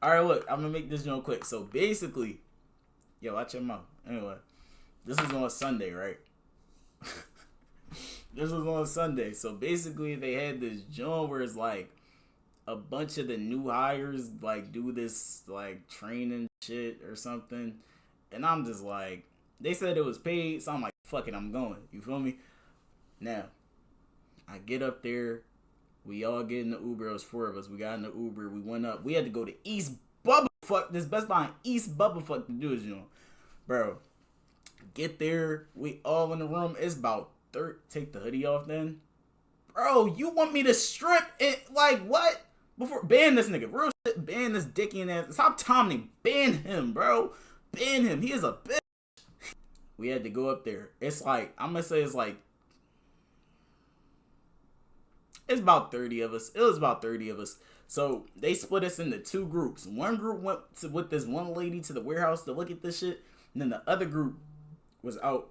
Alright, look, I'm gonna make this joke quick. So basically, yo, watch your mouth. Anyway, this was on Sunday, right? This was on Sunday. So basically, they had this joint where it's like a bunch of the new hires like do this like training shit or something, and I'm just like, they said it was paid, so I'm like, fuck it, I'm going. You feel me? Now, I get up there. We all get in the Uber. It was 4 of us. We got in the Uber. We went up. We had to go to East Bubblefuck. This Best Buy in East Bubblefuck to do this, bro. Get there. We all in the room. It's about take the hoodie off then. Bro, you want me to strip it? Like, what? Before, ban this nigga. Real shit, ban this dicky and ass. Stop Tommy. Ban him, bro. Ban him. He is a bitch. We had to go up there. It's like, I'm gonna say it's like, it's about 30 of us. It was about 30 of us. So they split us into 2 groups. One group went with this one lady to the warehouse to look at this shit. And then the other group was out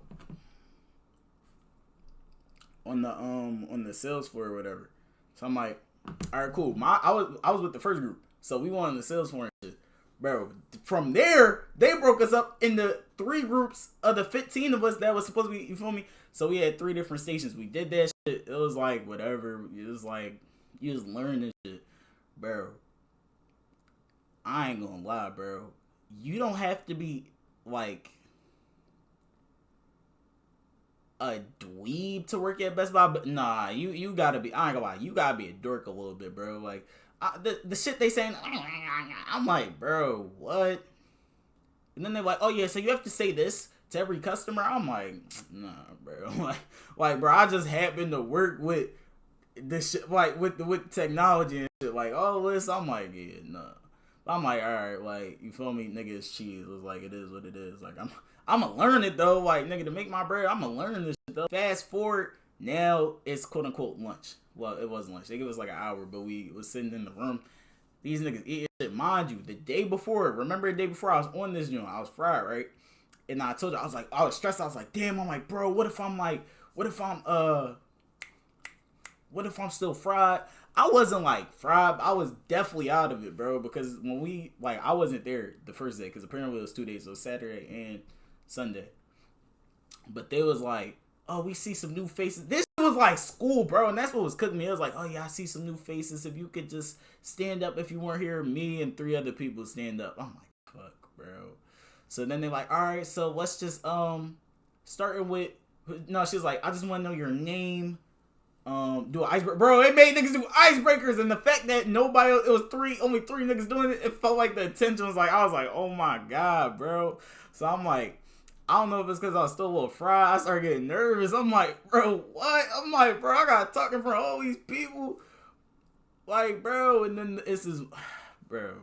on the sales floor or whatever. So I'm like, all right, cool. I was with the first group. So we went on the sales floor and shit. Bro, from there, they broke us up into 3 groups of the 15 of us that was supposed to be, you feel me? So we had 3 different stations. We did that shit. It was like, whatever. It was like, you just learn this shit. Bro, I ain't gonna lie, bro. You don't have to be, like, a dweeb to work at Best Buy, but nah, you gotta be, I ain't gonna lie, you gotta be a dork a little bit, bro. Like, the shit they saying, I'm like, bro, what? And then they're like, oh yeah, so you have to say this to every customer. I'm like, nah, bro. like, bro, I just happen to work with this shit, like with technology and shit, like all this. I'm like, yeah, nah. I'm like, all right, like, you feel me, nigga, it's cheese. It's like, it is what it is. Like, I'm gonna learn it though, like, nigga, to make my bread. I'm gonna learn this shit though. Fast forward, now it's quote unquote lunch. Well, it wasn't lunch. They gave us like an hour, but we was sitting in the room. These niggas eating shit. Mind you, the day before, remember the day before I was on this joint, I was fried, right? And I told you, I was like, I was stressed. I was like, damn, I'm like, bro, what if I'm still fried? I wasn't like fried. I was definitely out of it, bro, because when we, like, I wasn't there the first day, because apparently it was 2 days. So Saturday and Sunday. But they was like, oh, we see some new faces. This was like school, bro, and that's what was cooking me. It was like, oh yeah, I see some new faces. If you could just stand up if you weren't here, me and 3 other people stand up. I'm like, fuck, bro. So then they're like, all right, so let's just starting with, no, she's like, I just want to know your name. Do an icebreaker, bro. It made niggas do icebreakers, and the fact that it was only three niggas doing it. It felt like the attention was like, I was like, oh my god, bro. So I'm like, I don't know if it's because I was still a little fried. I started getting nervous. I'm like, bro, what? I'm like, bro, I got talking for all these people, like, bro. And then this is, bro,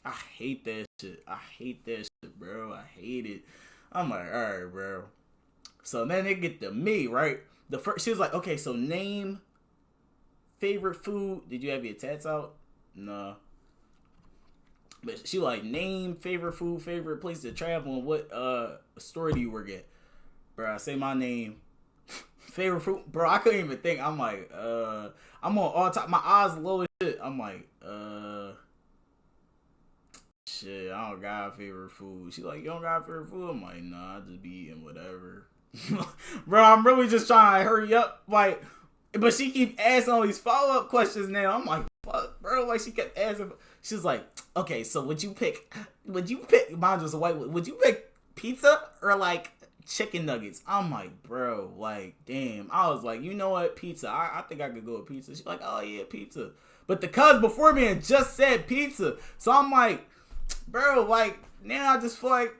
I hate that shit. I hate that shit, bro. I hate it. I'm like, all right, bro. So then they get to me, right? The first, she was like, okay, so name favorite food. Did you have your tats out? No. But she like, name favorite food, favorite place to travel, and what store do you work at? Bro, I say my name. Favorite food? Bro, I couldn't even think. I'm like, I'm on all top. My eyes low as shit. I'm like, shit, I don't got favorite food. She like, you don't got favorite food? I'm like, nah, I just be eating whatever. Bro, I'm really just trying to hurry up, like, but she keep asking all these follow-up questions now. I'm like, fuck, bro, like, she kept asking. She's like, okay, so would you pick, mine was a white, would you pick pizza or, like, chicken nuggets? I'm like, bro, like, damn. I was like, you know what, pizza. I think I could go with pizza. She's like, oh, yeah, pizza. But the cuz before me had just said pizza. So I'm like, bro, like, now I just feel like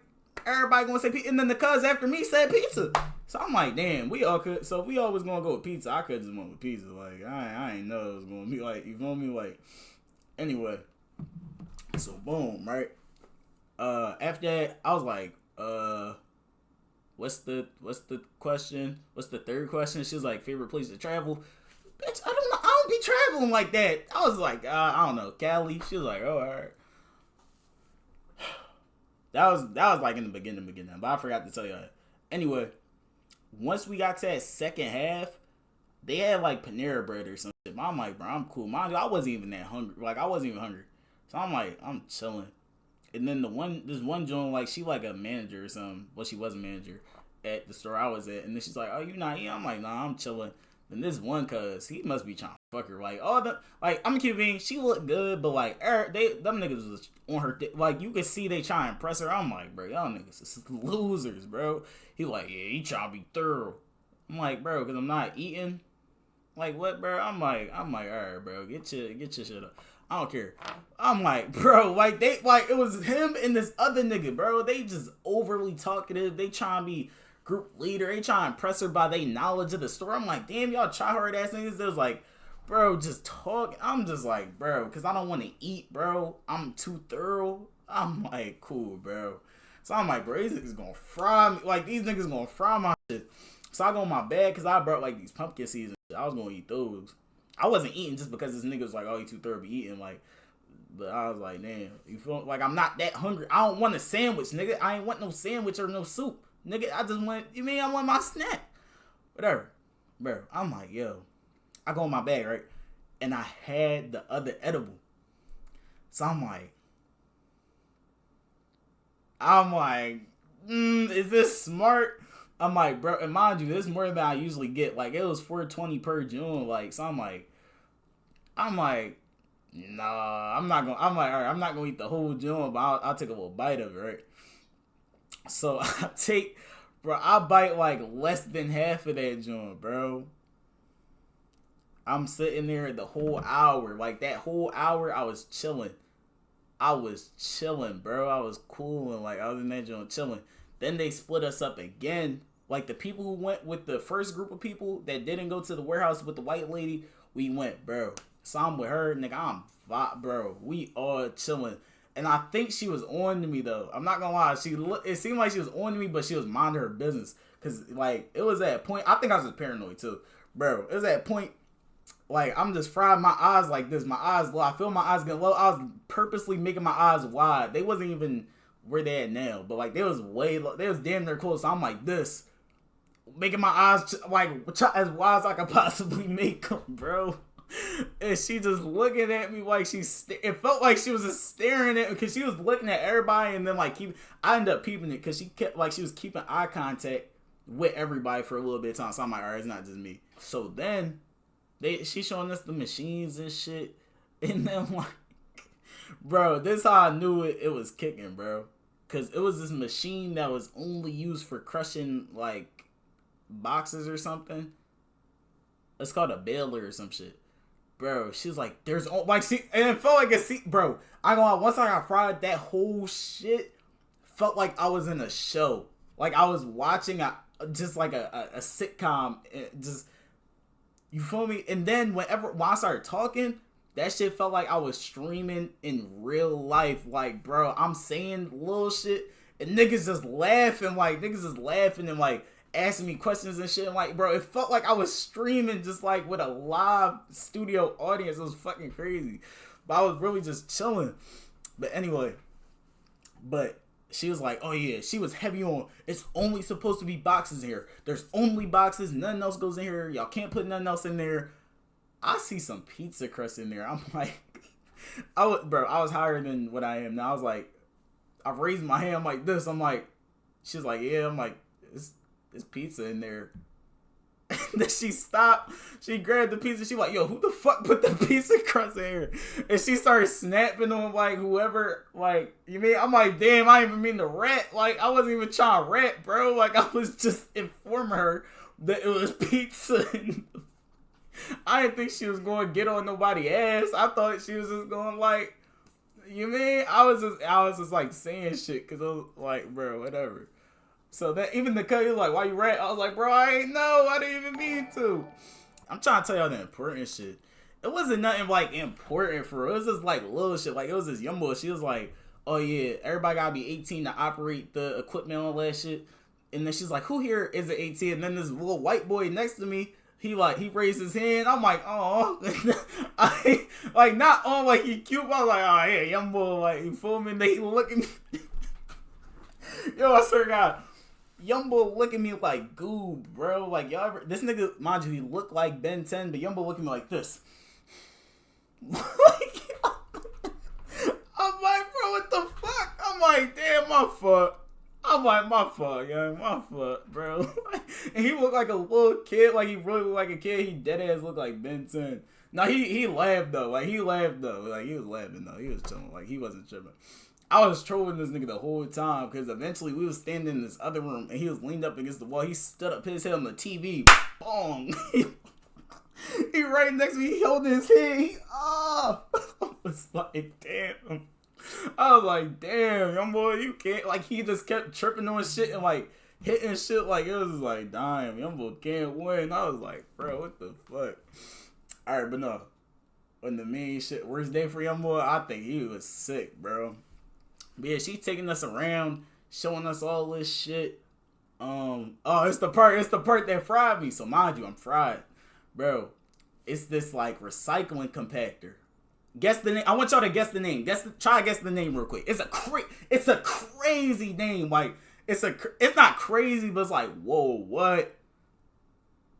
everybody gonna say pizza. And then the cuz after me said pizza. So I'm like, damn, we all could. So if we always gonna go with pizza, I could just went with pizza. Like, I ain't know it was gonna be like, you feel me? Like, anyway. So boom, right? After that, I was like, what's the question? What's the third question? She was like, favorite place to travel? Bitch, I don't know. I don't be traveling like that. I was like, I don't know, Cali. She was like, oh, all right. That was like in the beginning, but I forgot to tell you that. Anyway, once we got to that second half, they had like Panera Bread or some shit. I'm like, bro, I'm cool. Mind you, I wasn't even that hungry. Like, I wasn't even hungry. So I'm like, I'm chilling. And then this one joint, like, she like a manager or something. Well, she was a manager at the store I was at. And then she's like, oh, you not eating? I'm like, nah, I'm chilling. Then this one cuz, he must be trying to fuck her. Like, all the, like, I'm kidding, she looked good, but like, them niggas was on her dick. Like, you could see they try and impress her. I'm like, bro, y'all niggas is losers, bro. He like, yeah, he trying to be thorough. I'm like, bro, cause I'm not eating. Like, what, bro? I'm like, all right, bro, get your shit up. I don't care. I'm like, bro, like, it was him and this other nigga, bro. They just overly talkative. They trying to be group leader. They trying to impress her by their knowledge of the store. I'm like, damn, y'all try hard ass niggas. They was like, bro, just talk. I'm just like, bro, because I don't want to eat, bro. I'm too thorough. I'm like, cool, bro. So I'm like, bro, these niggas gonna fry me. Like, these niggas gonna fry my shit. So I go in my bag because I brought like these pumpkin seeds and shit. I was gonna eat those. I wasn't eating just because this nigga was like, oh, you too thorough be eating. Like, but I was like, damn, you feel like I'm not that hungry. I don't want a sandwich, nigga. I ain't want no sandwich or no soup. Nigga, I just want, you mean I want my snack? Whatever. Bro, I'm like, yo. I go in my bag, right? And I had the other edible. So I'm like, is this smart? I'm like, bro, and mind you, this is more than I usually get. Like, it was $4.20 per June. Like, so I'm like, nah, I'm like, all right, I'm not gonna eat the whole June, but I'll take a little bite of it, right? So I bite like less than half of that joint, bro. I'm sitting there the whole hour. Like, that whole hour, I was chilling. Bro. I was cooling. Like, I was in that joint chilling. Then they split us up again. Like, the people who went with the first group of people that didn't go to the warehouse with the white lady, we went, bro. So I'm with her, nigga. Bro. We all chilling. And I think she was on to me, though. I'm not gonna lie. It seemed like she was on to me, but she was minding her business. Because, like, it was at a point. I think I was just paranoid, too. Bro, it was at a point. Like, I'm just frying my eyes like this. My eyes low. I feel my eyes getting low. I was purposely making my eyes wide. They wasn't even where they at now. But, like, they was way low. They was damn near close. So I'm like this. Making my eyes, like, as wide as I could possibly make them, bro. And she just looking at me like it felt like she was just staring at me. Because she was looking at everybody. And then, like, I ended up peeping it. Because she kept, like, she was keeping eye contact with everybody for a little bit of time. So I'm like, all right, it's not just me. So then she showing us the machines and shit, and then, like, bro, this is how I knew it was kicking, bro, because it was this machine that was only used for crushing, like, boxes or something. It's called a baler or some shit, bro. She's like, there's, like, see, and it felt like bro, I go on, once I got fried, that whole shit felt like I was in a show, like I was watching just like a sitcom, just. You feel me? And then when I started talking, that shit felt like I was streaming in real life. Like, bro, I'm saying little shit and niggas just laughing and like asking me questions and shit. And like, bro, it felt like I was streaming just like with a live studio audience. It was fucking crazy. But I was really just chilling. But anyway, she was like, oh yeah, she was heavy on, it's only supposed to be boxes in here. There's only boxes, nothing else goes in here. Y'all can't put nothing else in there. I see some pizza crust in there. I'm like, I was higher than what I am now. I was like, I raised my hand like this. I'm like, she's like, yeah. I'm like, it's pizza in there. And then she stopped. She grabbed the pizza. She like, yo, who the fuck put the pizza crust in here? And she started snapping on like whoever. Like, you mean? I'm like, damn, I didn't even mean to rat. Like, I wasn't even trying to rat, bro. Like, I was just informing her that it was pizza. I didn't think she was going to get on nobody's ass. I thought she was just going like, you mean? I was just like saying shit because I was like, bro, whatever. So that even the cut, he was like, why you rat? I was like, bro, I ain't know. I didn't even mean to. I'm trying to tell y'all the important shit. It wasn't nothing like important for her. It was just like little shit. Like, it was this young boy. She was like, oh yeah, everybody gotta be 18 to operate the equipment and all that shit. And then she's like, who here is 18? And then this little white boy next to me, he raised his hand. I'm like, oh, like not on like he cute. I was like, oh yeah, young boy, like, you feel me? And they looking. Yo, I swear to God. Young boy look at me like goob, bro. Like, y'all ever, this nigga, mind you, he looked like Ben 10, but young boy look at me like this. Like, my fault. I'm like, my fault, young, my fault, bro. And he looked like a little kid, like he really looked like a kid. He dead ass looked like Ben 10. No, he laughed though, like he laughed though, like he was laughing though. He was chilling, like he wasn't tripping. I was trolling this nigga the whole time because eventually we was standing in this other room and he was leaned up against the wall. He stood up his head on the TV, boom. He right next to me, he holding his head. I was like, damn. I was like, damn, young boy, you can't. Like, he just kept tripping on shit and, like, hitting shit. Like, it was like, damn, young boy can't win. I was like, bro, what the fuck? All right, but no. When the main shit, worst day for young boy, I think he was sick, bro. But yeah, she taking us around, showing us all this shit. It's the part that fried me. So, mind you, I'm fried. Bro, it's this, like, recycling compactor. Guess the name. I want y'all to guess the name. Try to guess the name real quick. It's a crazy name. Like it's not crazy, but it's like, whoa, what?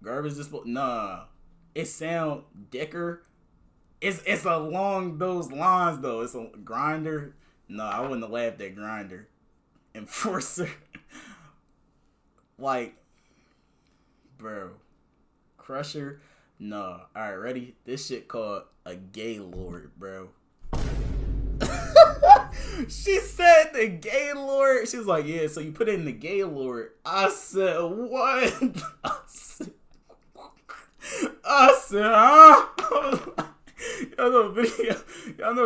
Garbage disposal? Nah. It sound dicker. It's along those lines though. It's a grinder. No, I wouldn't have laughed at grinder. Enforcer. Like, bro. Crusher. No. Alright, ready? This shit called a gay lord, bro. She said the gay lord. She was like, yeah, so you put it in the gay lord. I said, what? I said, huh? Y'all know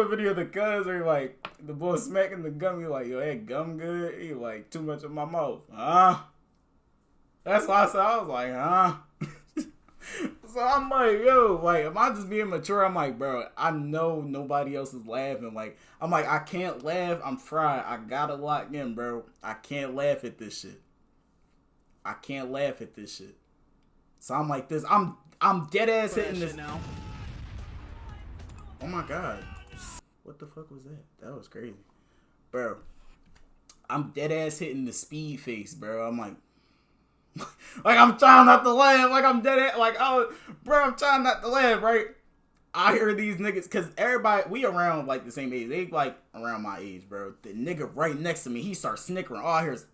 a video of the cuz where like the boy smacking the gum. He like, yo, that gum good? He like, too much in my mouth. Huh? That's why I said, I was like, huh? So I'm like, yo, like, am I just being mature? I'm like, bro, I know nobody else is laughing. Like, I'm like, I can't laugh. I'm fried. I gotta lock in, bro. I can't laugh at this shit. I can't laugh at this shit. So I'm like this. I'm dead ass hitting this now. Oh my god. What the fuck was that? That was crazy. Bro. I'm dead ass hitting the speed face, bro. I'm like, I'm trying not to laugh. Like, I'm dead at, like, oh, bro, I'm trying not to laugh, right? I hear these niggas, because everybody, we around, like, the same age. They, like, around my age, bro. The nigga right next to me, he starts snickering. All I hear is,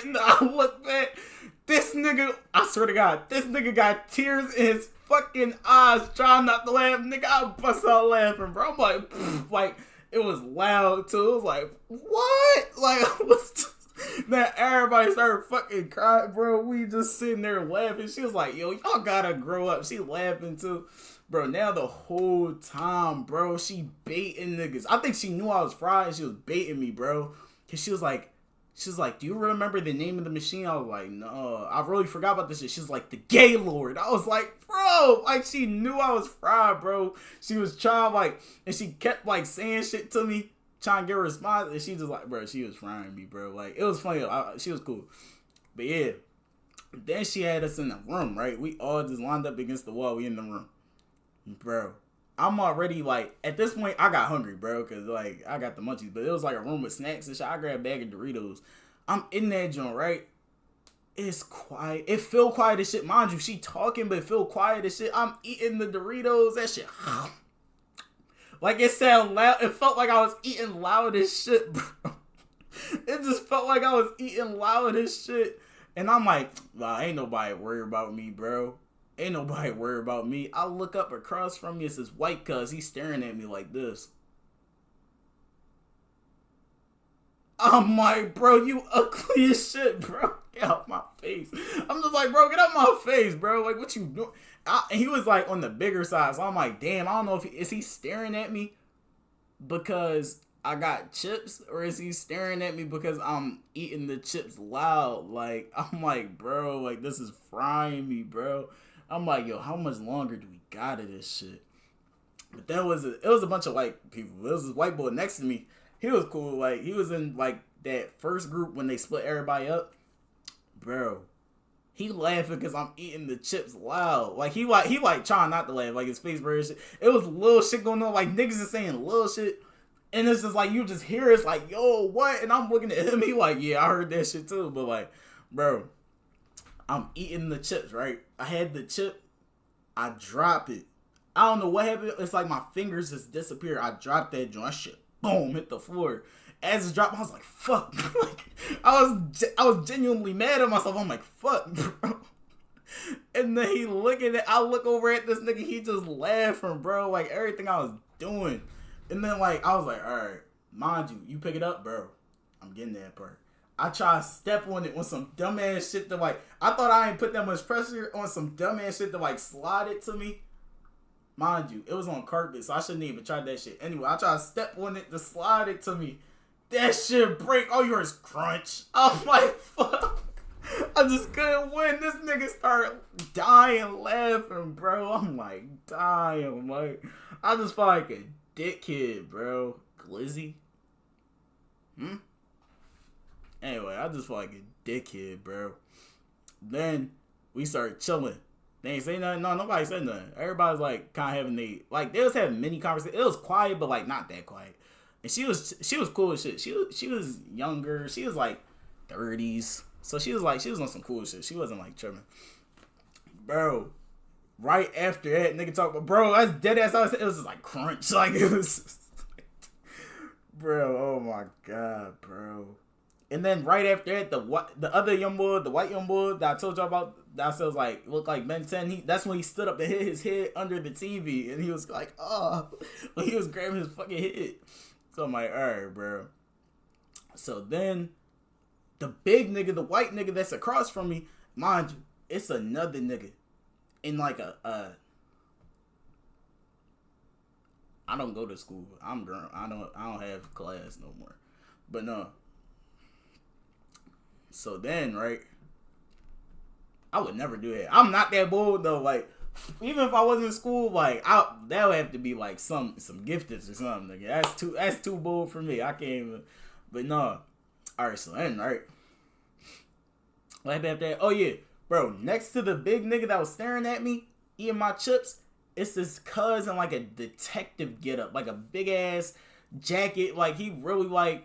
and I look back. This nigga, I swear to God, this nigga got tears in his fucking eyes trying not to laugh. Nigga, I bust out laughing, bro. I'm like, like, it was loud, too. It was like, what? Like, I was just, then everybody started fucking crying, bro. We just sitting there laughing. She was like, yo, y'all gotta grow up. She laughing too. Bro, now the whole time, bro, she baiting niggas. I think she knew I was fried and she was baiting me, bro. Cause she was like, do you remember the name of the machine? I was like, no, I really forgot about this shit. She's like, the gay lord. I was like, bro, like she knew I was fried, bro. She was trying, like, and she kept like saying shit to me, trying to get a response, and she just like, bro, she was frying me, bro. Like, it was funny. She was cool. But yeah, then she had us in the room, right? We all just lined up against the wall. We in the room. Bro, I'm already like, at this point, I got hungry, bro, because like, I got the munchies, but it was like a room with snacks and shit. I grabbed a bag of Doritos. I'm in that joint, right? It's quiet. It feel quiet as shit. Mind you, she talking, but it feel quiet as shit. I'm eating the Doritos. That shit. Like, it sound loud. It felt like I was eating loud as shit, bro. It just felt like I was eating loud as shit. And I'm like, nah, ain't nobody worried about me, bro. Ain't nobody worried about me. I look up across from me. It's this white cuz. He's staring at me like this. I'm like, bro, you ugly as shit, bro. Get out my face. I'm just like, bro, get out my face, bro. Like, what you doing? And he was like on the bigger side. So I'm like, damn, I don't know if is he staring at me because I got chips, or is he staring at me because I'm eating the chips loud? Like, I'm like, bro, like, this is frying me, bro. I'm like, yo, how much longer do we got of this shit? But then it was a bunch of white people. It was this white boy next to me. He was cool. Like, he was in, like, that first group when they split everybody up. Bro, he laughing because I'm eating the chips loud. Like, he trying not to laugh. Like, his face very shit. It was little shit going on. Like, niggas is saying little shit. And it's just like, you just hear it's like, yo, what? And I'm looking at him. He like, yeah, I heard that shit too. But like, bro, I'm eating the chips, right? I had the chip. I drop it. I don't know what happened. It's like my fingers just disappear. I dropped that joint. Shit, boom, hit the floor. as it dropped, I was like, fuck. Like, I was genuinely mad at myself. I'm like, fuck, bro. And then I look over at this nigga, he just laughing, bro. Like, everything I was doing. And then, like, I was like, all right, mind you pick it up, bro. I'm getting that part. I try to step on it on some dumbass shit to, like, I thought I ain't put that much pressure on some dumbass shit to, like, slide it to me. Mind you, it was on carpet, so I shouldn't even try that shit. Anyway, I try to step on it to slide it to me. That shit break. All you heard is crunch. I'm like, fuck. I just couldn't win. This nigga started dying laughing, bro. I'm like, dying. Like, I just felt like a dickhead, bro. Glizzy? Anyway, I just felt like a dickhead, bro. Then we started chilling. They ain't say nothing. No, nobody said nothing. Everybody's like kind of having they was having mini conversations. It was quiet, but like not that quiet. And she was cool as shit. She was younger. She was like 30s. So she was on some cool shit. She wasn't like tripping. Bro, right after that, nigga talk about, bro, that's dead ass. It was just like crunch. Like, it was bro, oh my god, bro. And then right after that, the other young boy, the white young boy that I told y'all about, that was like, looked like Ben 10. That's when he stood up and hit his head under the TV. And he was like, oh, when he was grabbing his fucking head. So I'm like, all right, bro. So then the big nigga, the white nigga that's across from me, mind you, it's another nigga in like I don't go to school. I'm grown. I don't have class no more. But no. So then, right, I would never do that. I'm not that bold though. Like, even if I wasn't in school, like, that would have to be like some gifteds or something. Nigga. That's too bold for me. I can't even. But no. All right. So then, right. What happened after that? Oh yeah, bro. Next to the big nigga that was staring at me, eating my chips, it's this cousin like a detective getup, like a big ass jacket. Like, he really like.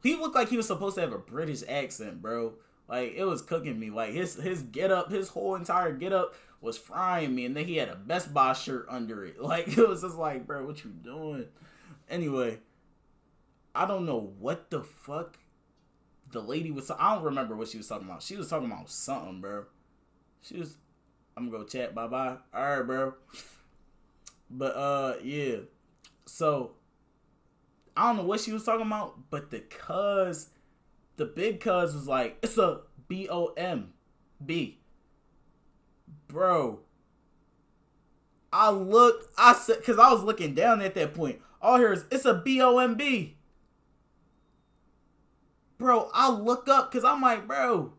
He looked like he was supposed to have a British accent, bro. Like, it was cooking me. Like, his getup, his whole entire getup was frying me. And then he had a Best Buy shirt under it. Like, it was just like, bro, what you doing? Anyway, I don't know what the fuck the lady was. I don't remember what she was talking about. She was talking about something, bro. I'm gonna go chat. Bye-bye. All right, bro. But, yeah. So, I don't know what she was talking about, but the big cuz was like, it's a B-O-M-B. Bro. I said, because I was looking down at that point. All I hear is, it's a B-O-M-B. Bro, I look up, because I'm like, bro.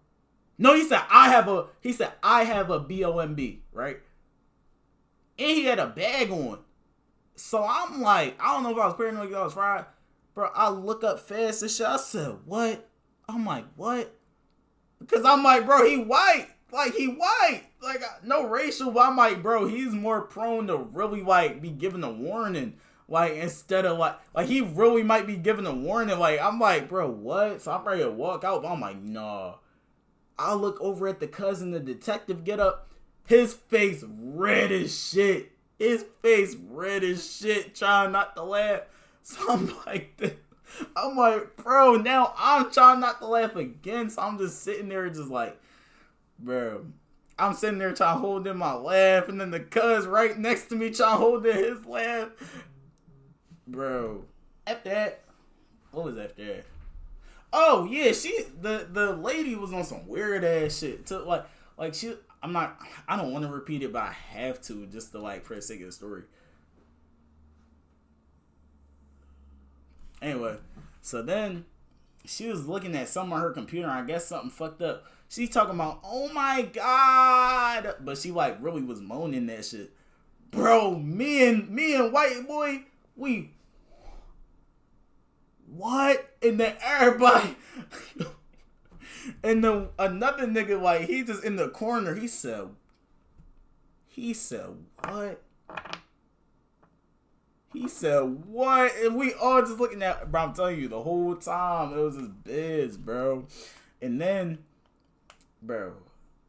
No, he said, I have a B-O-M-B, right? And he had a bag on. So I'm like, I don't know if I was paranoid because I was fried. Bro, I look up fast and shit. I said, what? I'm like, what? Because I'm like, bro, he white. Like, he white. Like, no racial, but I'm like, bro, he's more prone to really, like, be giving a warning. Like, instead of, like he really might be giving a warning. Like, I'm like, bro, what? So I'm ready to walk out, but I'm like, nah. I look over at the cousin, the detective get up. His face red as shit. His face red as shit, trying not to laugh. So I'm like, bro, now I'm trying not to laugh again. So I'm just sitting there just like, bro. I'm sitting there trying to hold in my laugh. And then the cuz right next to me trying to hold in his laugh. Bro. After that, what was after that? Oh, yeah, the lady was on some weird ass shit. So, like she... I don't want to repeat it, but I have to, just to, like, for the sake of the story. Anyway, so then she was looking at something on her computer, and I guess something fucked up. She's talking about, oh my god, but she, like, really was moaning that shit. Bro, me and white boy, we, what? And then everybody... And then another nigga, like, he just in the corner, he said, what? He said, what? And we all just looking at, bro, I'm telling you, the whole time, it was just biz, bro. And then, bro,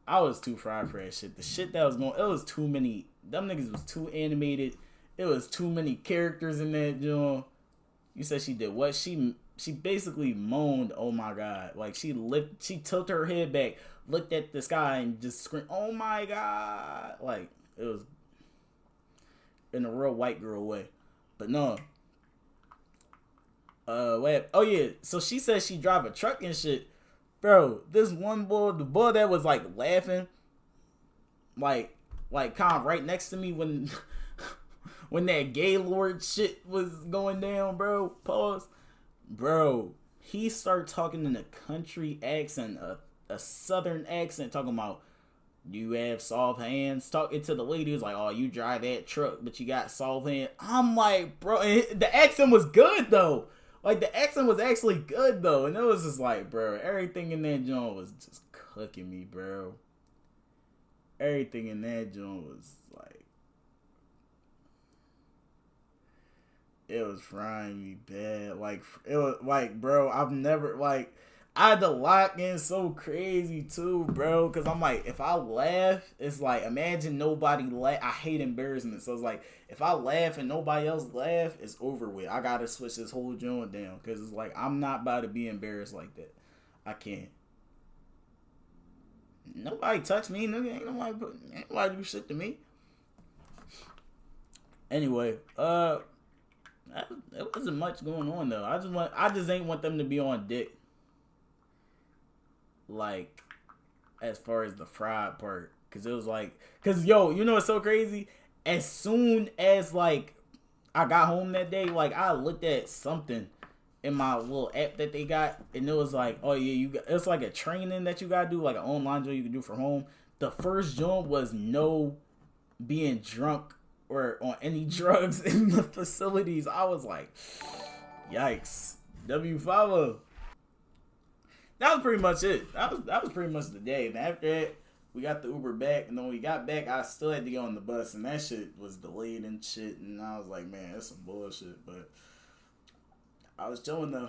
I was too fried for that shit. The shit that was going, it was too many, them niggas was too animated. It was too many characters in that joint. You said she did what? She she basically moaned, "Oh my god!" Like she tilted her head back, looked at the sky, and just screamed, "Oh my god!" Like it was in a real white girl way. But no. Wait. Oh yeah. So she said she drive a truck and shit, bro. This one boy, the boy that was like laughing, like kind of right next to me when when that Gaylord shit was going down, bro. Pause. Bro, he started talking in a country accent, a southern accent, talking about you have soft hands. Talking to the lady who's like, "Oh, you drive that truck, but you got soft hands." I'm like, bro, and the accent was good though. Like the accent was actually good though, and it was just like, bro, everything in that joint was just cooking me, bro. Everything in that joint was like, it was frying me bad. Like it was like, bro, I've never like I had to lock in so crazy too, bro. Cause I'm like, if I laugh, it's like imagine nobody laugh. I hate embarrassment, so it's like if I laugh and nobody else laugh, it's over with. I gotta switch this whole joint down, cause it's like I'm not about to be embarrassed like that. I can't. Nobody touch me, nigga. Ain't nobody do shit to me. Anyway, it wasn't much going on though. I just ain't want them to be on dick. Like, as far as the fried part, cause it was like, cause yo, you know what's so crazy? As soon as like I got home that day, like I looked at something in my little app that they got, and it was like, oh yeah, it's like a training that you gotta do, like an online job you can do from home. The first job was no being drunk or on any drugs in the facilities. I was like, yikes. W5. That was pretty much it. That was pretty much the day. And after that, we got the Uber back, and then when we got back, I still had to get on the bus, and that shit was delayed and shit. And I was like, man, that's some bullshit. But I was chilling though.